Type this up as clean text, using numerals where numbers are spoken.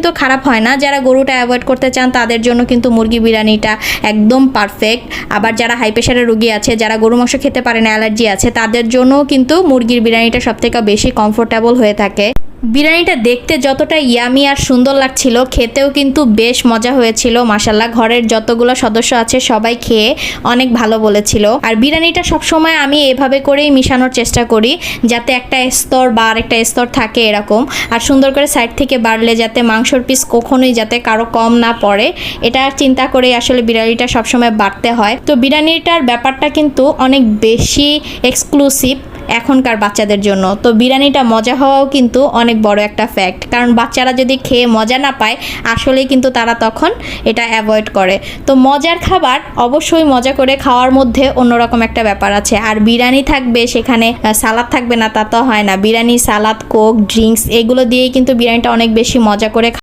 কিন্তু খারাপ হয় না। যারা গরুটা অ্যাভয়েড করতে চান তাদের জন্য কিন্তু মুরগি বিরিয়ানিটা একদম পারফেক্ট। আবার যারা হাই প্রেশারের রোগী আছে, যারা গরু মাংস খেতে পারে না, অ্যালার্জি আছে, তাদের জন্যও কিন্তু মুরগির বিরিয়ানিটা সবথেকে বেশি কমফোর্টেবল হয়ে থাকে। বিরিয়ানিটা দেখতে যতটা ইয়ামি আর সুন্দর লাগছিল, খেতেও কিন্তু বেশ মজা হয়েছিল মাশাল্লাহ। ঘরের যতগুলো সদস্য আছে সবাই খেয়ে অনেক ভালো বলেছিল। আর বিরিয়ানিটা সবসময় আমি এভাবে করেই মিশানোর চেষ্টা করি, যাতে একটা স্তর বা আরেকটা স্তর থাকে এরকম, আর সুন্দর করে সাইড থেকে বাড়লে যাতে মাংসর পিস কখনোই যাতে কারো কম না পড়ে, এটা চিন্তা করেই আসলে বিরিয়ানিটা সবসময় বাড়তে হয়। তো বিরিয়ানিটার ব্যাপারটা কিন্তু অনেক বেশি এক্সক্লুসিভ এখনকার বাচ্চাদের জন্য। তো বিরিয়ানিটা মজা হওয়াও কিন্তু অনেক বড় একটা ফ্যাক্ট, কারণ বাচ্চারা যদি খেয়ে মজা না পায় আসলেই কিন্তু তারা তখন এটা অ্যাভয়েড করে। তো মজার খাবার অবশ্যই মজা করে খাওয়ার মধ্যে অন্যরকম একটা ব্যাপার আছে। আর বিরিয়ানি থাকবে, সেখানে সালাদ থাকবে না তা তো হয় না। বিরিয়ানি, সালাদ, কোক, ড্রিঙ্কস এগুলো দিয়েই কিন্তু বিরিয়ানিটা অনেক বেশি মজা করে